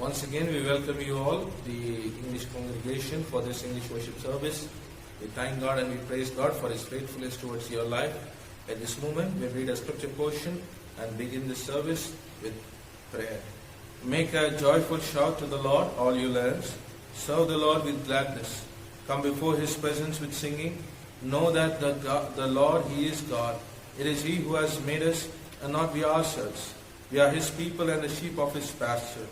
Once again, we welcome you all, the English congregation, for this English worship service. We thank God and we praise God for His faithfulness towards your life. At this moment, we read a scripture portion and begin the service with prayer. Make a joyful shout to the Lord, all you lands. Serve the Lord with gladness. Come before His presence with singing. Know that the Lord, He is God. It is He who has made us and not we ourselves. We are His people and the sheep of His pasture.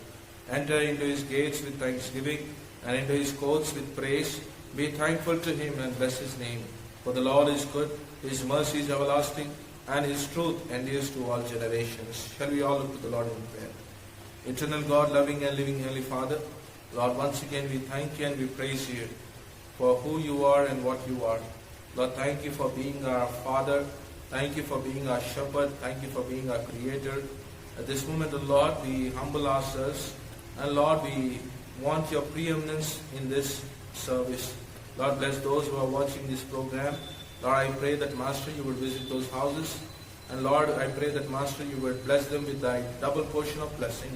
Enter into His gates with thanksgiving and into His courts with praise. Be thankful to Him and bless His name. For the Lord is good, His mercy is everlasting, and His truth endures to all generations. Shall we all look to the Lord in prayer? Eternal God, loving and living Heavenly Father, Lord, once again we thank You and we praise You for who You are and what You are. Lord, thank You for being our Father. Thank You for being our shepherd. Thank You for being our Creator. At this moment, Lord, we humble ourselves. And Lord, we want Your preeminence in this service. Lord, bless those who are watching this program. Lord, I pray that, Master, You would visit those houses. And Lord, I pray that, Master, You would bless them with Thy double portion of blessing.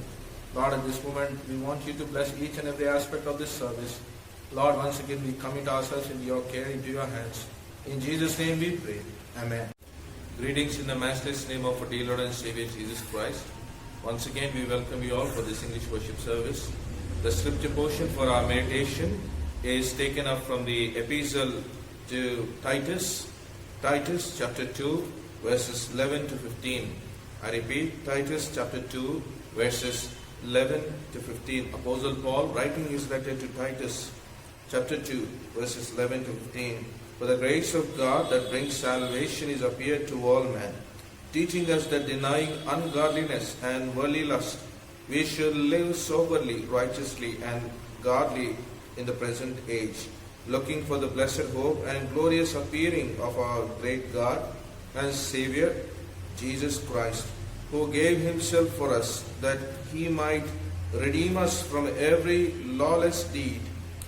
Lord, at this moment, we want You to bless each and every aspect of this service. Lord, once again, we commit ourselves into Your care, into Your hands. In Jesus' name we pray. Amen. Greetings in the matchless name of our dear Lord and Savior Jesus Christ. Once again, we welcome you all for this English worship service. The scripture portion for our meditation is taken up from the epistle to Titus, Titus chapter 2, verses 11 to 15. I repeat, Titus chapter 2, verses 11 to 15. Apostle Paul writing his letter to Titus, chapter 2, verses 11 to 15. For the grace of God that brings salvation is appeared to all men, teaching us that denying ungodliness and worldly lust, we should live soberly, righteously, and godly in the present age, looking for the blessed hope and glorious appearing of our great God and Savior, Jesus Christ, who gave Himself for us, that He might redeem us from every lawless deed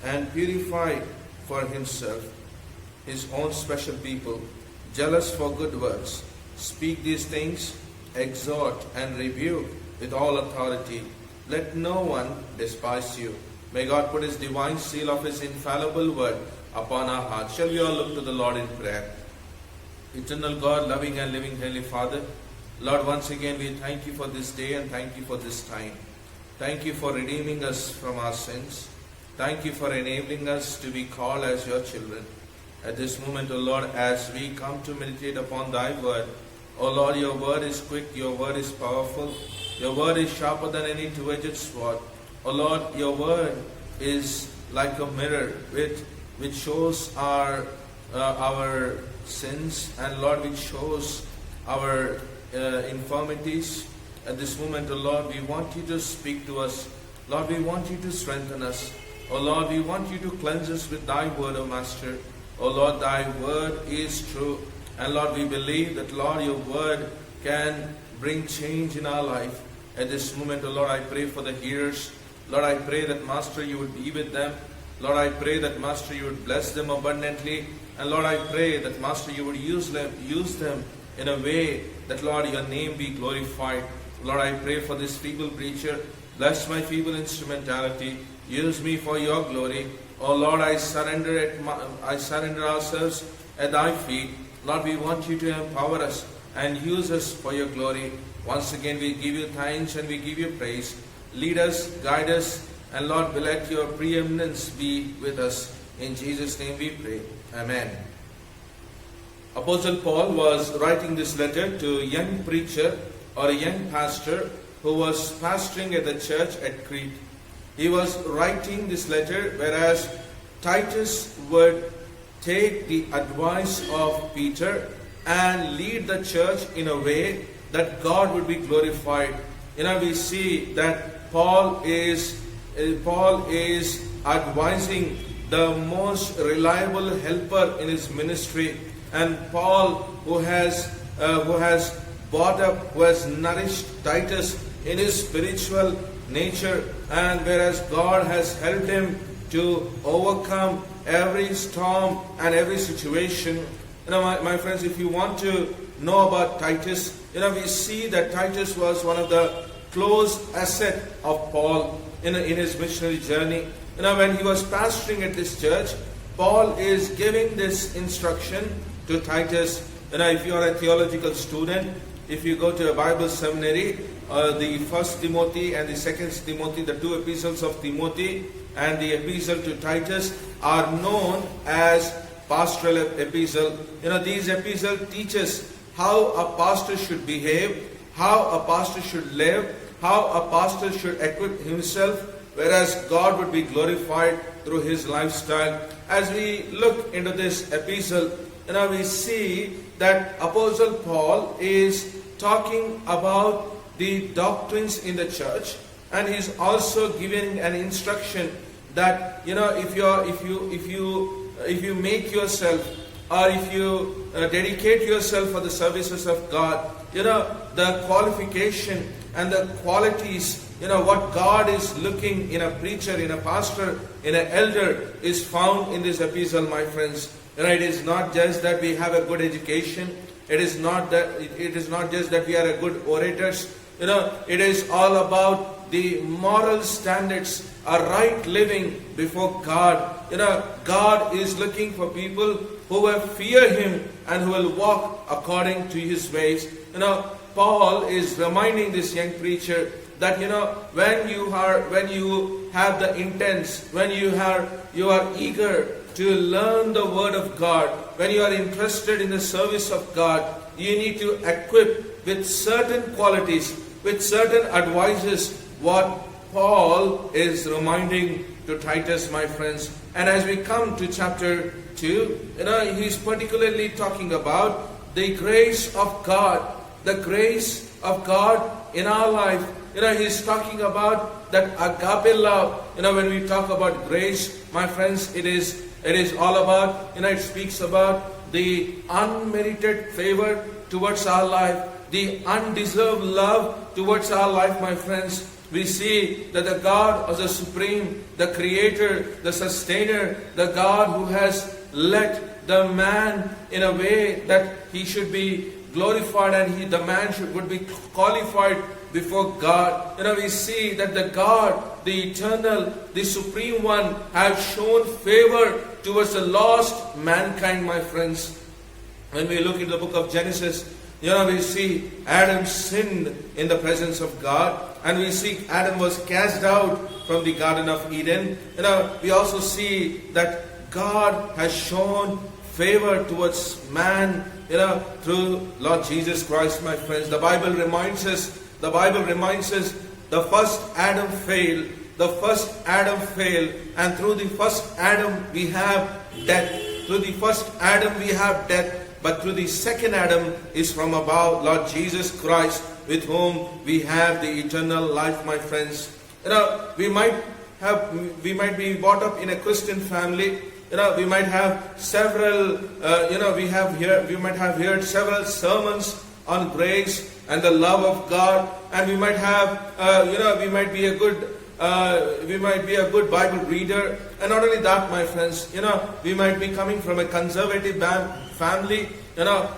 and purify for Himself His own special people, jealous for good works. Speak these things, exhort and rebuke with all authority. Let no one despise you. May God put His divine seal of His infallible word upon our hearts. Shall we all look to the Lord in prayer? Eternal God, loving and living Heavenly Father, Lord, once again we thank You for this day and thank You for this time. Thank You for redeeming us from our sins. Thank You for enabling us to be called as Your children. At this moment, O Lord, as we come to meditate upon Thy word, O Lord, Your word is quick, Your word is powerful, Your word is sharper than any two-edged sword. O Lord, Your word is like a mirror which shows our sins, and Lord, which shows our infirmities. At this moment, O Lord, we want You to speak to us. Lord, we want You to strengthen us. O Lord, we want You to cleanse us with Thy word, O Master. O Lord, Thy word is true. And Lord, we believe that, Lord, Your word can bring change in our life. At this moment, O Lord, I pray for the hearers. Lord, I pray that, Master, You would be with them. Lord, I pray that, Master, You would bless them abundantly. And Lord, I pray that, Master, You would use them in a way that, Lord, Your name be glorified. Lord, I pray for this feeble preacher. Bless my feeble instrumentality. Use me for Your glory. Oh Lord, I surrender ourselves at Thy feet. Lord, we want You to empower us and use us for Your glory. Once again, we give You thanks and we give You praise. Lead us, guide us, and Lord, let Your preeminence be with us. In Jesus' name we pray. Amen. Apostle Paul was writing this letter to a young preacher or a young pastor who was pastoring at the church at Crete. He was writing this letter, whereas Titus would take the advice of Peter and lead the church in a way that God would be glorified. We see that Paul is advising the most reliable helper in his ministry, and Paul, who has brought up, who has nourished Titus in his spiritual nature, and whereas God has helped him to overcome every storm and every situation. My friends, if you want to know about Titus, we see that Titus was one of the close asset of Paul. in his missionary journey. When he was pastoring at this church, Paul is giving this instruction to Titus. If you are a theological student, if you go to a Bible seminary, the first Timothy and the second Timothy, the two epistles of Timothy and the epistle to Titus are known as pastoral epistle. These epistles teach us how a pastor should behave, how a pastor should live, how a pastor should equip himself, whereas God would be glorified through his lifestyle. As we look into this epistle, we see that Apostle Paul is talking about the doctrines in the church, and he's also giving an instruction that if you make yourself, or if you dedicate yourself for the services of God, the qualification and the qualities, what God is looking in a preacher, in a pastor, in an elder, is found in this epistle, my friends. It is not just that we have a good education. It is not just that we are a good orators. It is all about the moral standards, a right living before God. God is looking for people who will fear Him and who will walk according to His ways. Paul is reminding this young preacher that when you have the intents, when you are eager to learn the Word of God, when you are interested in the service of God, you need to equip with certain qualities, with certain advices, what Paul is reminding to Titus, my friends. And as we come to chapter 2, he's particularly talking about the grace of God, the grace of God in our life. He's talking about that agape love. When we talk about grace, my friends, it is all about, it speaks about the unmerited favor towards our life, the undeserved love towards our life, my friends. We see that the God of the Supreme, the Creator, the Sustainer, the God who has led the man in a way that he should be glorified and the man would be qualified before God. We see that the God, the Eternal, the Supreme One, has shown favor towards the lost mankind, my friends. When we look into the book of Genesis, we see Adam sinned in the presence of God, and we see Adam was cast out from the Garden of Eden. We also see that God has shown favor towards man, through Lord Jesus Christ, my friends. The Bible reminds us the first Adam failed. The first Adam failed, and through the first Adam we have death. Through the first Adam we have death. But through the second Adam is from above, Lord Jesus Christ, with whom we have the eternal life, my friends. We might be brought up in a Christian family. We might have several. We might have heard several sermons on grace and the love of God, and we might have. We might be a good Bible reader, and not only that, my friends. We might be coming from a conservative family,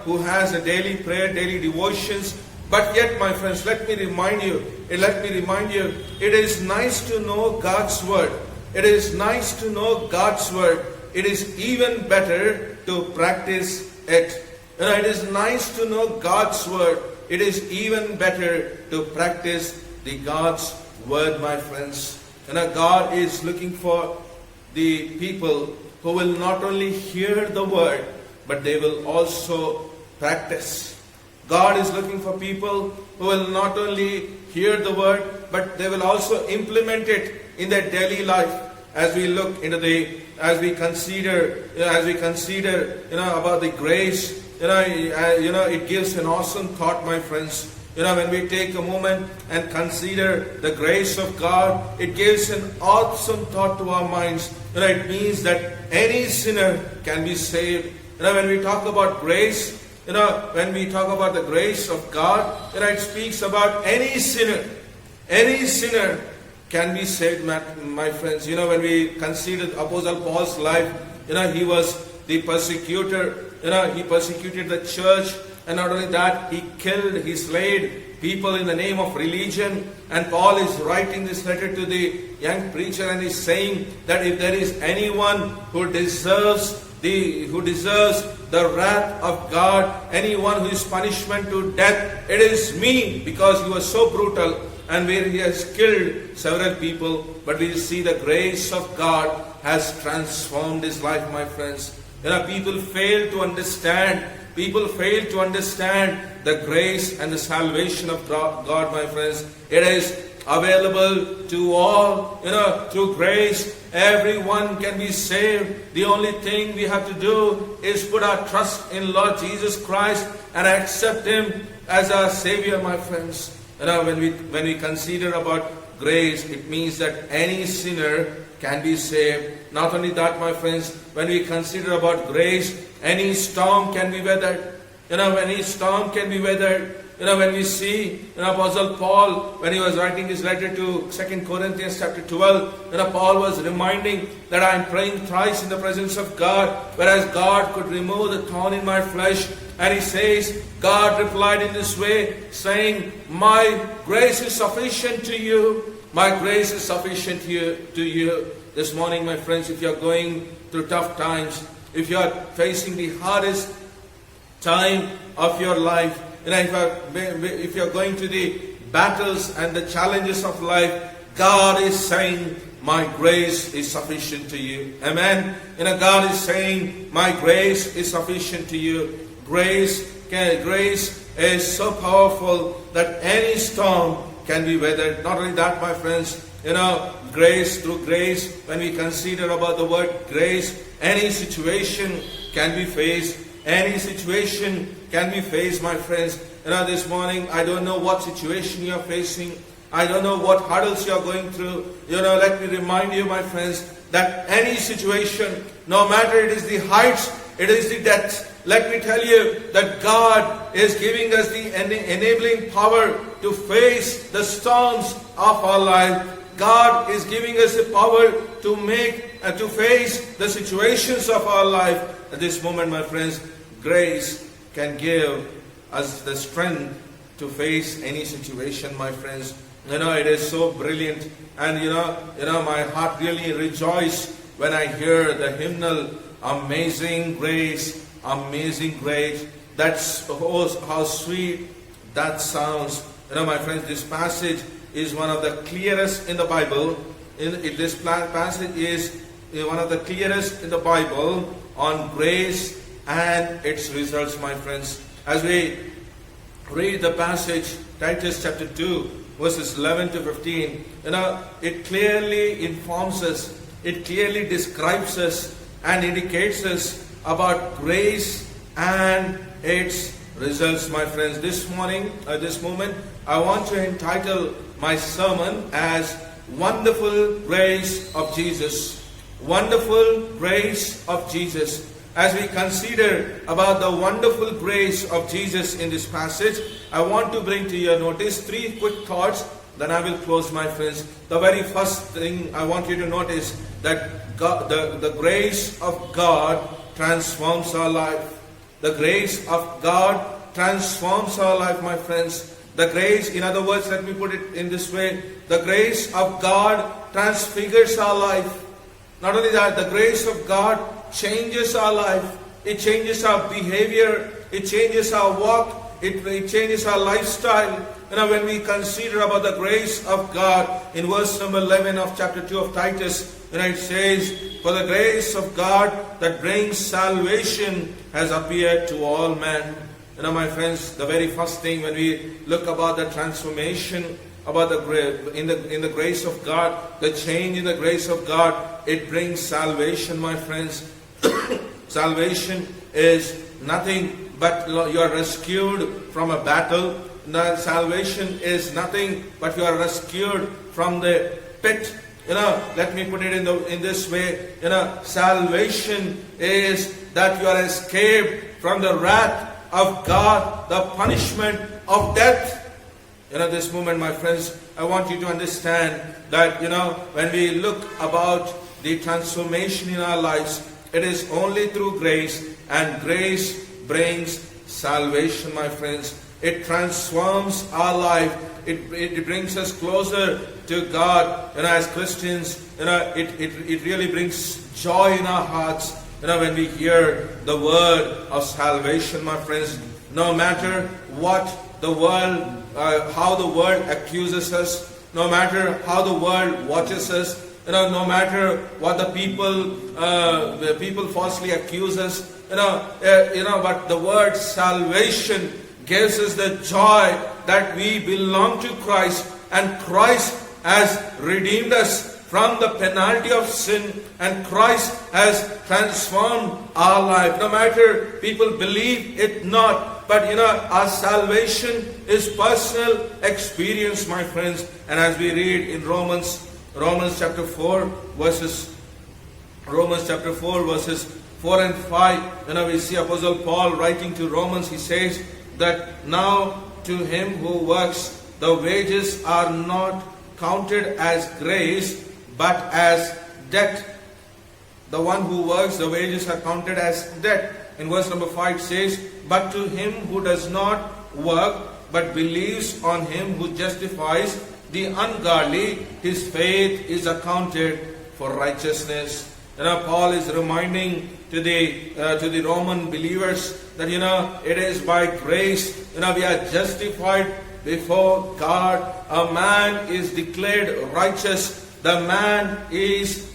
who has a daily prayer, daily devotions. But yet, my friends, let me remind you, it is nice to know God's Word. It is nice to know God's Word. It is even better to practice it. It is nice to know God's Word. It is even better to practice the God's Word, my friends. God is looking for the people who will not only hear the Word, but they will also practice. God is looking for people who will not only hear the Word, but they will also implement it in their daily life. As we look into as we consider about the grace, it gives an awesome thought, my friends. When we take a moment and consider the grace of God, it gives an awesome thought to our minds. It means that any sinner can be saved. When we talk about grace, when we talk about the grace of God, it speaks about any sinner. Any sinner can be saved, my friends. When we consider Apostle Paul's life, he was the persecutor. He persecuted the church. And not only that, he killed, he slayed people in the name of religion. And Paul is writing this letter to the young preacher, and he's saying that if there is anyone who deserves the wrath of God, anyone who is punishment to death, it is me, because he was so brutal and where he has killed several people. But we see the grace of God has transformed his life, my friends. People fail to understand. People fail to understand the grace and the salvation of God, my friends. It is available to all, through grace. Everyone can be saved. The only thing we have to do is put our trust in Lord Jesus Christ and accept Him as our Savior, my friends. When we consider about grace, it means that any sinner can be saved. Not only that, my friends, when we consider about grace, any storm can be weathered. Any storm can be weathered. When we see Apostle Paul, when he was writing his letter to 2 Corinthians chapter 12, Paul was reminding that I am praying thrice in the presence of God, whereas God could remove the thorn in my flesh. And he says, God replied in this way, saying, my grace is sufficient to you. My grace is sufficient to you. This morning, my friends, if you are going through tough times, if you are facing the hardest time of your life, if you are going to the battles and the challenges of life, God is saying, my grace is sufficient to you. Amen. God is saying, my grace is sufficient to you. Grace is so powerful that any storm can be weathered. Not only that, my friends, grace, through grace, when we consider about the word grace, any situation can be faced. Any situation can be faced, my friends. This morning, I don't know what situation you are facing. I don't know what hurdles you are going through. Let me remind you, my friends, that any situation, no matter it is the heights, it is the depths, let me tell you that God is giving us the enabling power to face the storms of our life. God is giving us the power to face the situations of our life. At this moment, my friends, grace can give us the strength to face any situation, my friends. It is so brilliant, and my heart really rejoices when I hear the hymnal, Amazing Grace, Amazing Grace. That's how sweet that sounds. My friends, this passage is one of the clearest in the Bible. This passage is one of the clearest in the Bible on grace and its results, my friends. As we read the passage, Titus chapter 2, verses 11 to 15, it clearly informs us, it clearly describes us and indicates us about grace and its results, my friends. This morning, at this moment, I want to entitle my sermon as Wonderful Grace of Jesus. Wonderful Grace of Jesus. As we consider about the wonderful grace of Jesus in this passage, I want to bring to your notice 3 quick thoughts, then I will close, my friends. The very first thing I want you to notice that the grace of God transforms our life. The grace of God transforms our life, my friends. The grace, in other words, let me put it in this way, the grace of God transfigures our life. Not only that, the grace of God changes our life. It changes our behavior. It changes our walk. It changes our lifestyle. When we consider about the grace of God, in verse number 11 of chapter 2 of Titus, it says, for the grace of God that brings salvation has appeared to all men. My friends, the very first thing when we look about the transformation, about in the grace of God, the change in the grace of God, it brings salvation, my friends. Salvation is nothing but you are rescued from a battle. Salvation is nothing but you are rescued from the pit. Let me put it in this way. Salvation is that you are escaped from the wrath of God, the punishment of death. This moment, my friends, I want you to understand that, when we look about the transformation in our lives, it is only through grace, and grace brings salvation, my friends. It transforms our life. It brings us closer to God. As Christians, it really brings joy in our hearts, when we hear the word of salvation, my friends. No matter what the world, how the world accuses us, no matter how the world watches us, no matter what the people falsely accuse us, but the word salvation gives us the joy that we belong to Christ, and Christ has redeemed us from the penalty of sin, and Christ has transformed our life. No matter people believe it not, but our salvation is personal experience, my friends. And as we read in Romans chapter 4 verses 4 and 5, we see Apostle Paul writing to Romans. He says that now to him who works, the wages are not counted as grace, but as debt. The one who works, the wages are counted as debt. In verse number 5 it says, but to him who does not work, but believes on him who justifies the ungodly, his faith is accounted for righteousness. Paul is reminding to the Roman believers that it is by grace we are justified before God. A man is declared righteous. The man is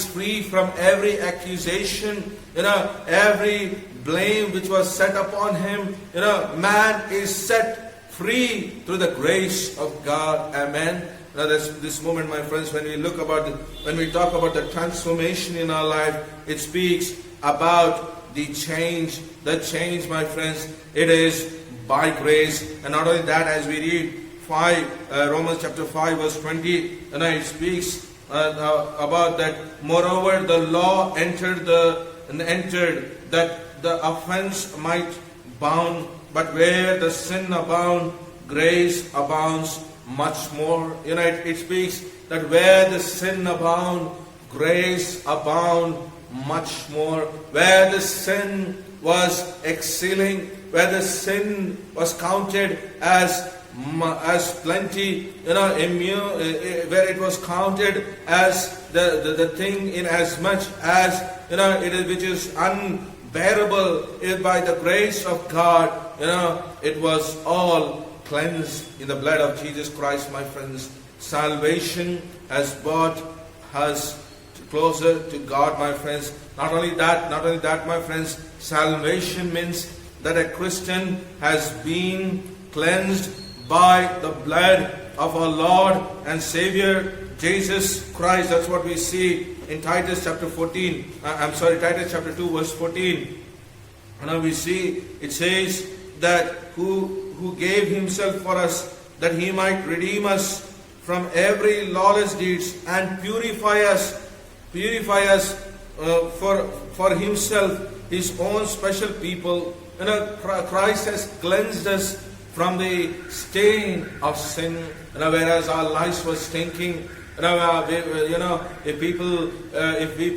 free from every accusation, every blame which was set upon him. Man is set free through the grace of God. Amen. Now this moment, my friends, when we talk about the transformation in our life, it speaks about the change, my friends. It is by grace. And not only that, as we read Romans chapter 5 verse 20, it speaks about that. Moreover, the law entered that the offense might abound, but where the sin abound, grace abounds much more. It speaks that where the sin abound, grace abound much more. Where the sin was excelling, where the sin was counted as plenty, where it was counted as the thing in as much as which is unbearable, by the grace of God, it was all cleansed in the blood of Jesus Christ, my friends. Salvation has brought us closer to God, my friends. Not only that, my friends, salvation means that a Christian has been cleansed by the blood of our Lord and Savior Jesus Christ. That's what we see in Titus chapter 2 verse 14. We see it says that who gave himself for us, that he might redeem us from every lawless deeds and purify us for himself, his own special people. Christ has cleansed us from the stain of sin. Whereas our lives were stinking, if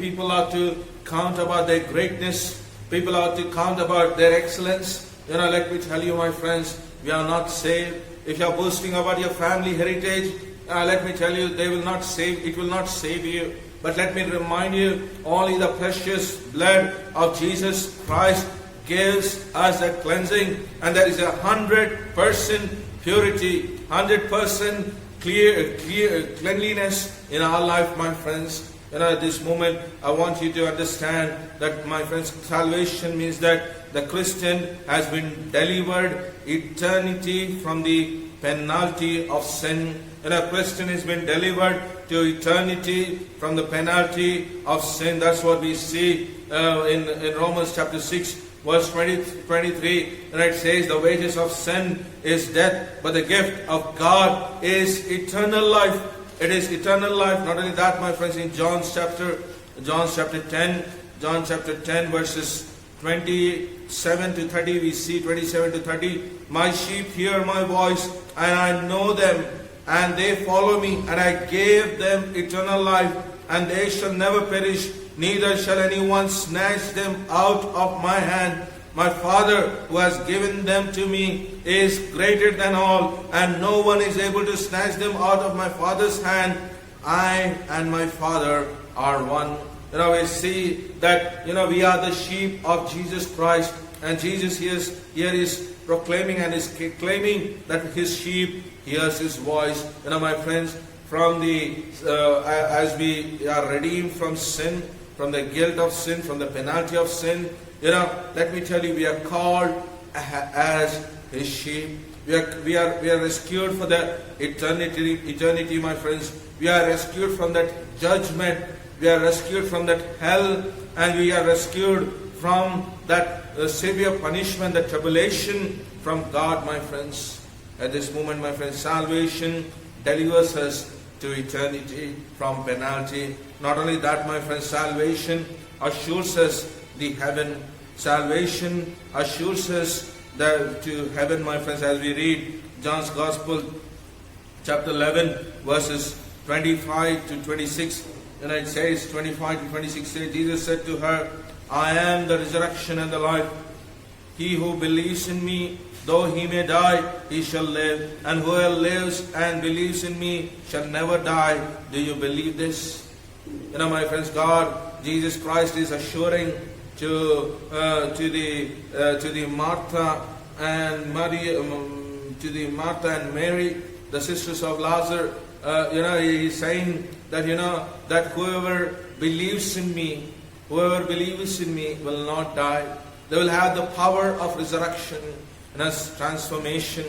people are to count about their greatness, people are to count about their excellence, let me tell you, my friends, we are not saved. If you are boasting about your family heritage, let me tell you, it will not save you. But let me remind you, only the precious blood of Jesus Christ gives us that cleansing, and there is 100% purity, 100% cleanliness in our life, my friends. At this moment, I want you to understand that, my friends, salvation means that the Christian has been delivered eternity from the penalty of sin. A Christian has been delivered to eternity from the penalty of sin. That's what we see in Romans chapter 6 verse 23. And it says, the wages of sin is death, but the gift of God is eternal life. It is eternal life. Not only that, my friends, in John chapter 10 verses 27 to 30, we see 27 to 30. My sheep hear my voice, and I know them, and they follow me, and I gave them eternal life, and they shall never perish, neither shall anyone snatch them out of my hand. My Father who has given them to me is greater than all, and no one is able to snatch them out of my Father's hand. I and my Father are one. We see that, we are the sheep of Jesus Christ, and Jesus here is proclaiming and is claiming that his sheep hears his voice. My friends, from as we are redeemed from sin, from the guilt of sin, from the penalty of sin, let me tell you, we are called as his sheep. We are rescued for the eternity, my friends. We are rescued from that judgment. We are rescued from that hell, and we are rescued from that severe punishment, the tribulation from God, my friends. At this moment, my friends, salvation delivers us to eternity from penalty. Not only that, my friends, salvation assures us the heaven. Salvation assures us to heaven, my friends, as we read John's Gospel, chapter 11, verses 25 to 26. And it says, 25 to 26 says, Jesus said to her, I am the resurrection and the life. He who believes in me, though he may die, he shall live. And whoever lives and believes in me shall never die. Do you believe this? My friends, God, Jesus Christ is assuring to the Martha and Mary, the sisters of Lazarus. He is saying that that whoever believes in me will not die. They will have the power of resurrection and as transformation,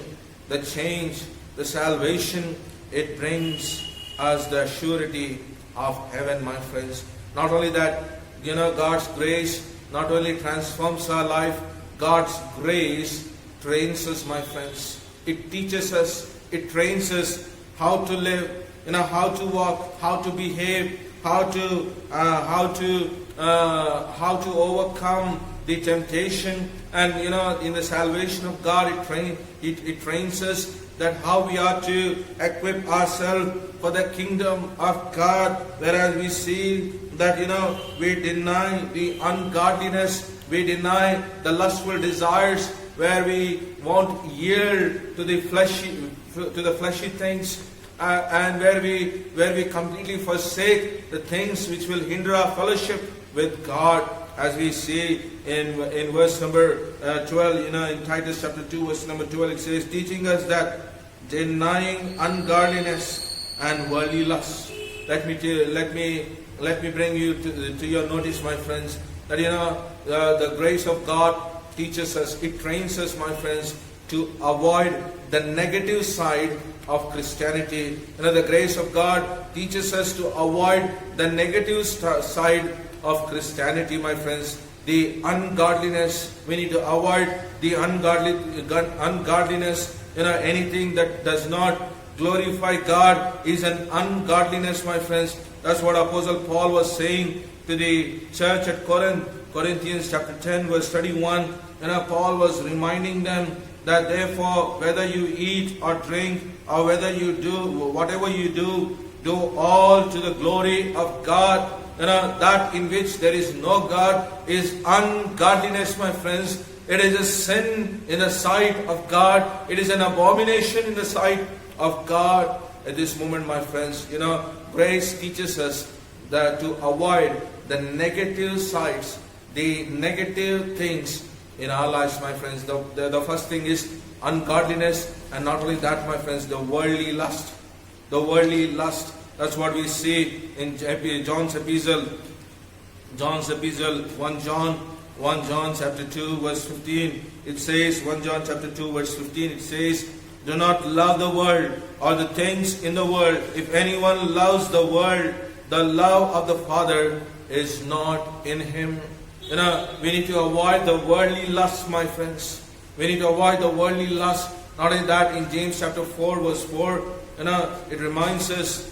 the change, the salvation. It brings us the surety of heaven, my friends. Not only that, God's grace not only transforms our life, God's grace trains us, my friends. It teaches us, it trains us how to live, how to walk, how to behave, how to overcome the temptation. And in the salvation of God, it trains us that how we are to equip ourselves for the kingdom of God. Whereas we see that we deny the ungodliness, we deny the lustful desires, where we won't yield to the fleshy things, and where we completely forsake the things which will hinder our fellowship with God. As we see in verse number 12, in Titus chapter 2, verse number 12, it says, teaching us that denying ungodliness and worldly lust. Let me bring you to your notice, my friends, that the grace of God teaches us, it trains us, my friends, to avoid the negative side of Christianity. The grace of God teaches us to avoid the negative side of Christianity, my friends. The ungodliness, we need to avoid the ungodliness. Anything that does not glorify God is an ungodliness, my friends. That's what Apostle Paul was saying to the church at Corinth, Corinthians chapter 10, verse 31. Paul was reminding them that therefore, whether you eat or drink, or whether you do, whatever you do all to the glory of God. That in which there is no God is ungodliness, my friends. It is a sin in the sight of God. It is an abomination in the sight of God. At this moment, my friends, grace teaches us that to avoid the negative sides, the negative things in our lives, my friends. The first thing is ungodliness, and not only that, my friends, the worldly lust. The worldly lust. That's what we see in John's epistle. 1 John chapter 2 verse 15. It says, 1 John chapter 2 verse 15, it says, do not love the world or the things in the world. If anyone loves the world, the love of the Father is not in him. We need to avoid the worldly lust, my friends. We need to avoid the worldly lust. Not only that, in James chapter 4 verse 4, it reminds us,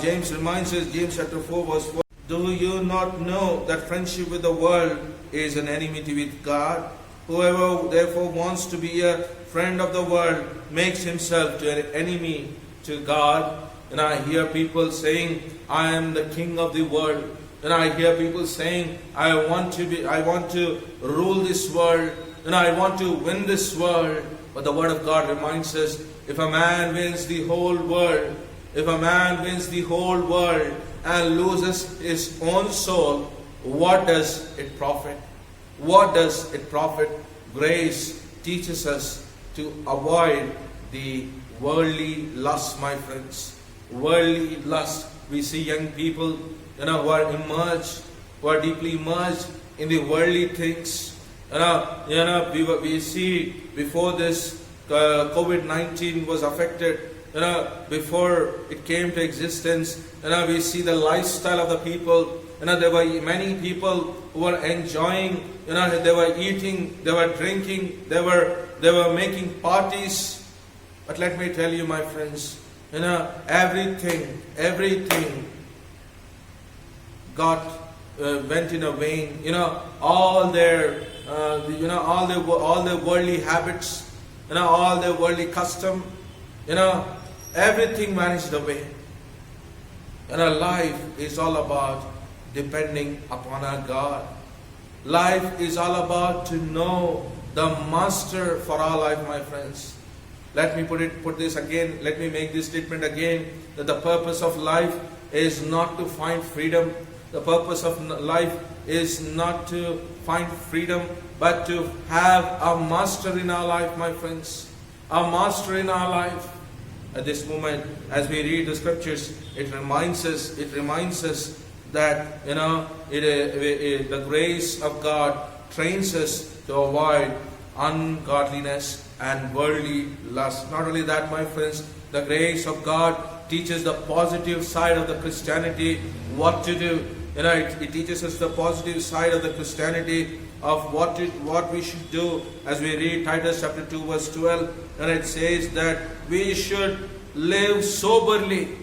James reminds us, James chapter 4 verse 4, do you not know that friendship with the world is an enmity with God? Whoever therefore wants to be a friend of the world makes himself to an enemy to God. And I hear people saying, I am the king of the world. I hear people saying, I want to rule this world, I want to win this world. But the Word of God reminds us, if a man wins the whole world, and loses his own soul, what does it profit? What does it profit? Grace teaches us to avoid the worldly lust, my friends. Worldly lust. We see young people, who are deeply immersed in the worldly things. We see before this COVID-19 was affected, before it came to existence, we see the lifestyle of the people. There were many people who were enjoying, they were eating, they were drinking, they were making parties. But let me tell you, my friends, everything went in a vain. All their worldly habits, all their worldly custom, everything vanished away. Life is all about depending upon our God. Life is all about to know the Master for our life, my friends. Let me put this again. Let me make this statement again, that the purpose of life is not to find freedom. The purpose of life is not to find freedom, but to have a Master in our life, my friends. A Master in our life. At this moment, as we read the scriptures, it reminds us that the grace of God trains us to avoid ungodliness and worldly lust. Not only that, my friends, the grace of God teaches the positive side of the Christianity, what to do. It teaches us the positive side of the Christianity, of what we should do. As we read Titus chapter 2 verse 12, and it says that we should live soberly.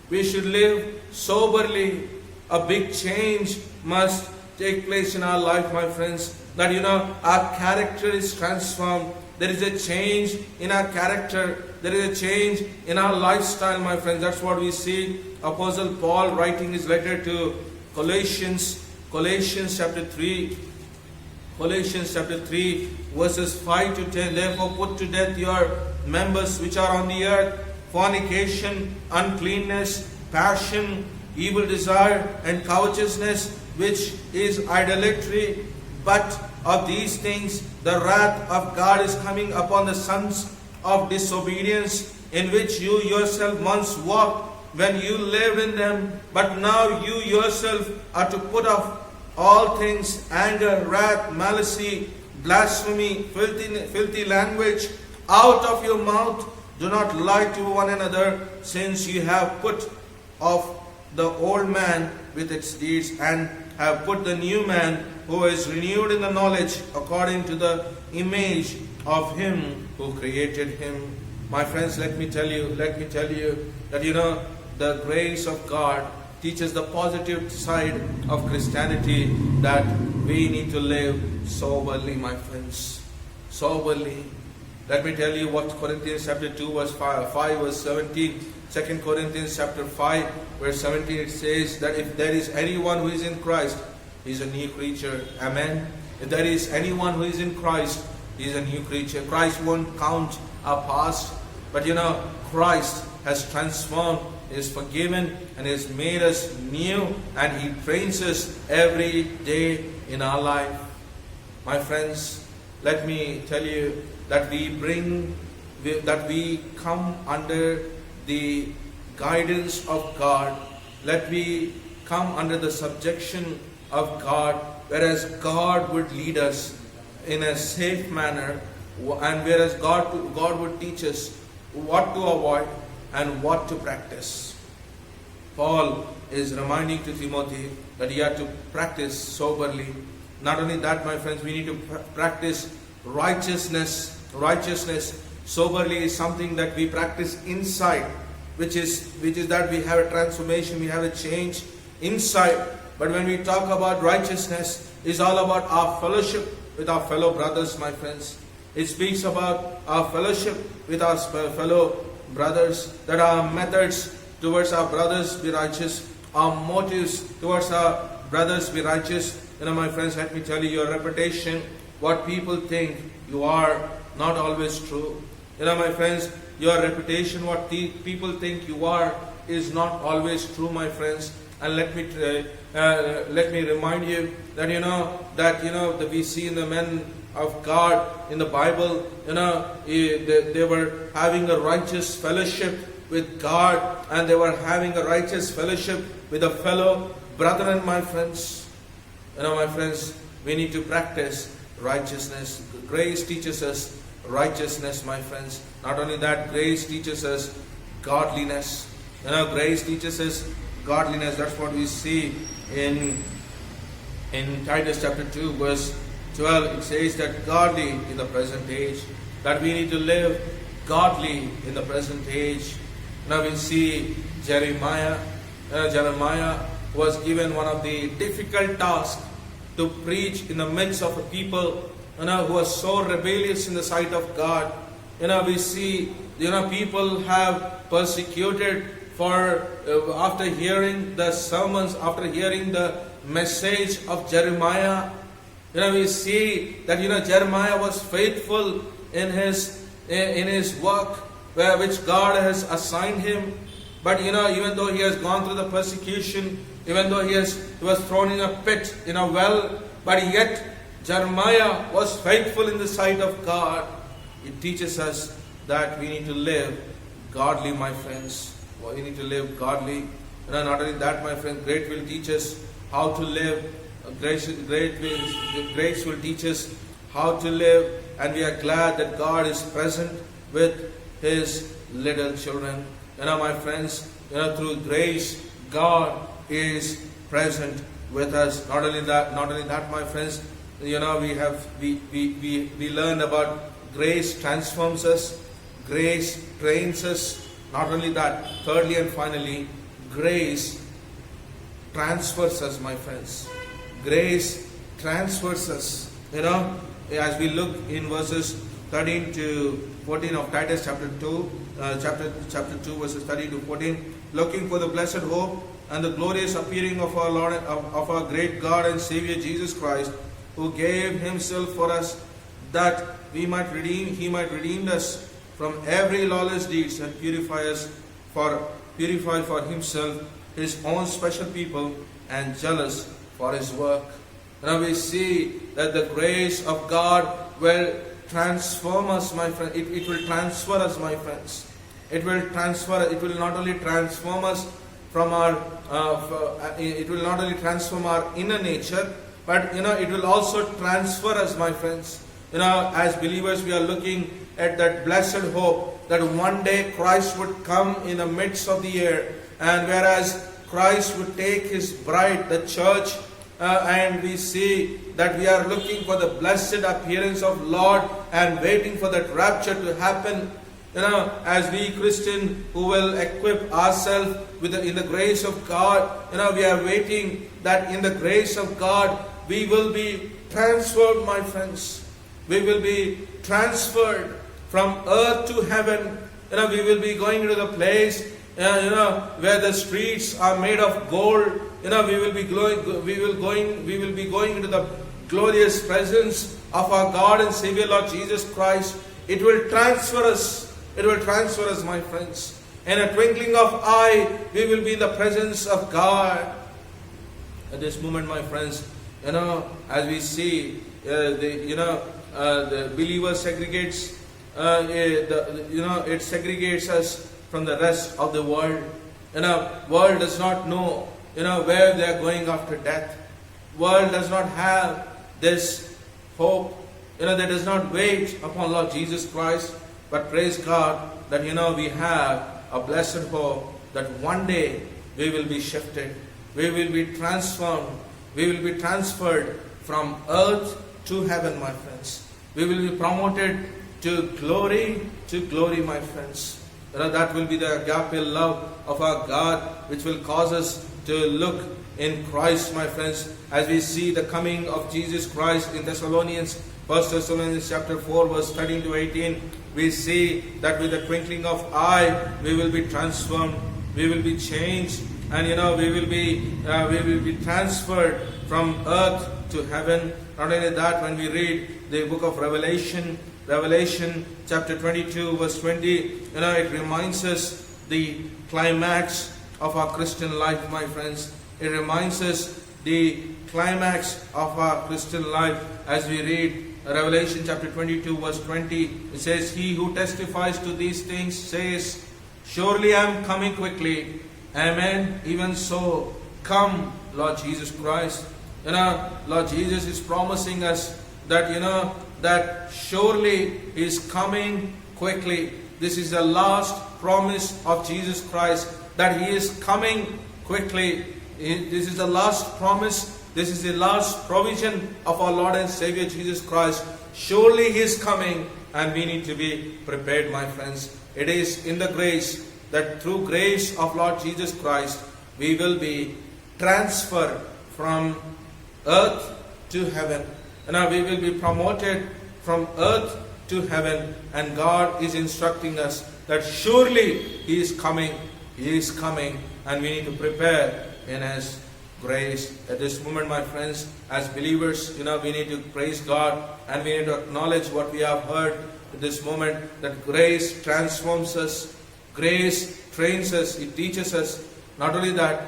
We should live soberly. A big change must take place in our life, my friends. That our character is transformed. There is a change in our character. There is a change in our lifestyle, my friends. That's what we see Apostle Paul writing his letter to Colossians chapter 3. Colossians chapter 3 verses 5 to 10. Therefore put to death your members which are on the earth, fornication, uncleanness, passion, evil desire, and covetousness, which is idolatry. But of these things the wrath of God is coming upon the sons of disobedience, in which you yourself once walked when you lived in them. But now you yourself are to put off all things, anger, wrath, malice, blasphemy, filthy language out of your mouth. Do not lie to one another, since you have put off the old man with its deeds, and have put the new man, who is renewed in the knowledge according to the image of him who created him. My friends, let me tell you that the grace of God teaches the positive side of Christianity, that we need to live soberly, my friends. Soberly. Let me tell you what Corinthians chapter 2 verse 5 verse 17. 2 Corinthians chapter 5 verse 17, it says that if there is anyone who is in Christ, he is a new creature. Amen. If there is anyone who is in Christ, he is a new creature. Christ won't count our past, but Christ has transformed, is forgiven, and has made us new, and He trains us every day in our life. My friends, let me tell you that we come under the guidance of God. Let me come under the subjection of God, whereas God would lead us in a safe manner, and whereas God would teach us what to avoid and what to practice. Paul is reminding to Timothy that he had to practice soberly. Not only that, my friends, we need to practice righteousness. Righteousness soberly is something that we practice inside, which is that we have a transformation, we have a change inside. But when we talk about righteousness, it's all about our fellowship with our fellow brothers, my friends. It speaks about our fellowship with our fellow brothers, that our methods towards our brothers be righteous, our motives towards our brothers, be righteous. My friends, let me tell you, your reputation, what people think you are, not always true. My friends, your reputation, what people think you are, is not always true, my friends. And let me remind you that that we see in the men of God in the Bible, they were having a righteous fellowship with God, and they were having a righteous fellowship with a fellow brethren, my friends. My friends, we need to practice righteousness. Grace teaches us righteousness, my friends. Not only that, grace teaches us godliness. Grace teaches us godliness. That's what we see in Titus chapter 2 verse 12. It says that godly in the present age, that we need to live godly in the present age. Now we see Jeremiah. Jeremiah was given one of the difficult tasks to preach in the midst of a people who was so rebellious in the sight of God. We see people have persecuted for after hearing the sermons, after hearing the message of Jeremiah. We see that Jeremiah was faithful in his work which God has assigned him. But even though he has gone through the persecution, even though he was thrown in a pit, in a well, but yet Jeremiah was faithful in the sight of God. It teaches us that we need to live godly, my friends. We need to live godly. Not only that, my friend, grace will teach us how to live. Grace will teach us how to live, and we are glad that God is present with His little children. My friends, through grace, God is present with us. Not only that, my friends, we learned about grace transforms us, grace trains us. Not only that, thirdly and finally, grace transfers us, my friends. Grace transfers us. As we look in verses 13 to 14 of Titus chapter 2, chapter 2 verses 13 to 14, looking for the blessed hope and the glorious appearing of our Lord, of our great God and Savior Jesus Christ, who gave Himself for us, that He might redeem us from every lawless deeds and purify for Himself His own special people, and jealous for His work. Now we see that the grace of God will transform us, my friend. It will transfer us, my friends. It will not only transform us from our inner nature, but it will also transfer us, my friends. As believers, we are looking at that blessed hope that one day Christ would come in the midst of the year, and whereas Christ would take His bride, the church, and we see that we are looking for the blessed appearance of Lord and waiting for that rapture to happen. As we Christian who will equip ourselves in the grace of God, we are waiting that in the grace of God we will be transferred, my friends. We will be transferred from earth to heaven. We will be going to the place, where the streets are made of gold. We will be going into the glorious presence of our God and Savior Lord Jesus Christ. It will transfer us. It will transfer us, my friends. In a twinkling of eye, we will be in the presence of God. At this moment, my friends, as we see, the believer segregates, it segregates us from the rest of the world. World does not know, where they are going after death. World does not have this hope. They does not wait upon Lord Jesus Christ. But praise God that we have a blessed hope that one day we will be shifted. We will be transformed. We will be transferred from earth to heaven, my friends. We will be promoted to glory, my friends. That will be the agape love of our God, which will cause us to look in Christ, my friends, as we see the coming of Jesus Christ in Thessalonians. 1 Thessalonians chapter 4 verse 13 to 18, we see that with the twinkling of eye we will be transformed, we will be changed, and we will be transferred from earth to heaven. Not only that, when we read the book of Revelation chapter 22 verse 20, it reminds us the climax of our Christian life, my friends. It reminds us the climax of our Christian life as we read Revelation chapter 22 verse 20. It says, "He who testifies to these things says, surely I am coming quickly. Amen. Even so, come, Lord Jesus Christ." Lord Jesus is promising us that, that surely He is coming quickly. This is the last promise of Jesus Christ, that He is coming quickly. This is the last promise. This is the last provision of our Lord and Savior Jesus Christ. Surely He is coming, and we need to be prepared, my friends. It is in the grace, that through grace of Lord Jesus Christ, we will be transferred from earth to heaven. Now we will be promoted from earth to heaven, and God is instructing us that surely He is coming. He is coming, and we need to prepare in His grace. At this moment, my friends, as believers, we need to praise God, and we need to acknowledge what we have heard at this moment, that grace transforms us, grace trains us, it teaches us. Not only that,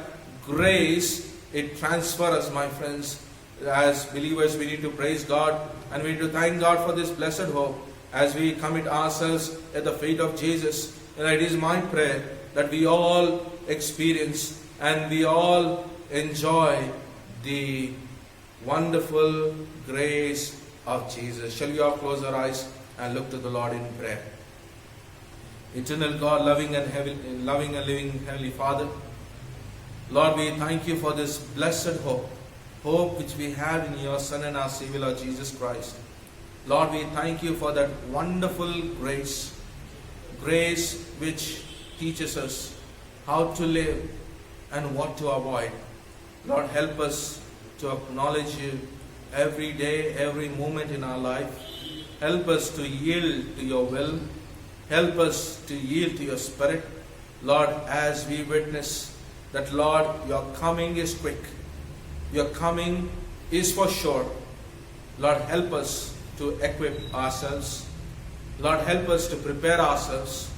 grace, it transfers us, my friends. As believers, we need to praise God, and we need to thank God for this blessed hope as we commit ourselves at the feet of Jesus. And it is my prayer that we all experience and we all enjoy the wonderful grace of Jesus. Shall we all close our eyes and look to the Lord in prayer? Eternal God, loving and living Heavenly Father, Lord, we thank You for this blessed hope which we have in Your Son and our Savior, Lord Jesus Christ. Lord, we thank You for that wonderful grace which teaches us how to live and what to avoid. Lord, help us to acknowledge You every day, every moment in our life. Help us to yield to Your will. Help us to yield to Your Spirit. Lord, as we witness that, Lord, Your coming is quick. Your coming is for sure. Lord, help us to equip ourselves. Lord, help us to prepare ourselves.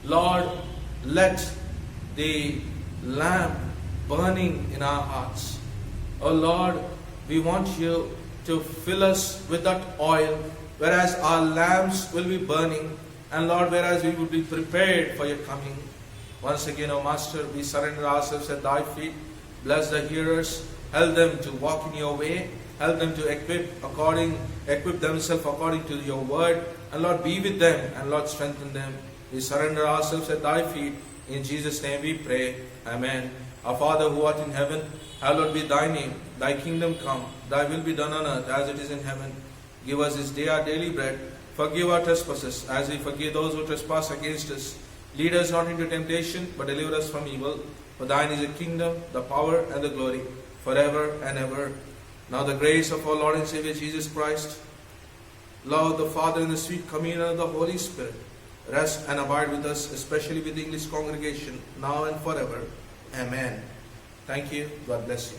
Lord, let the lamp burning in our hearts. Oh Lord, we want You to fill us with that oil, whereas our lamps will be burning, and Lord, whereas we will be prepared for Your coming. Once again, O Master, we surrender ourselves at Thy feet. Bless the hearers. Help them to walk in Your way. Help them to equip themselves according to Your word. And Lord, be with them, and Lord, strengthen them. We surrender ourselves at Thy feet. In Jesus' name we pray. Amen. Our Father who art in heaven, hallowed be Thy name. Thy kingdom come. Thy will be done on earth as it is in heaven. Give us this day our daily bread. Forgive our trespasses as we forgive those who trespass against us. Lead us not into temptation, but deliver us from evil. For Thine is the kingdom, the power, and the glory, forever and ever. Now the grace of our Lord and Savior Jesus Christ, love of the Father, and the sweet communion of the Holy Spirit rest and abide with us, especially with the English congregation, now and forever. Amen. Thank you. God bless you.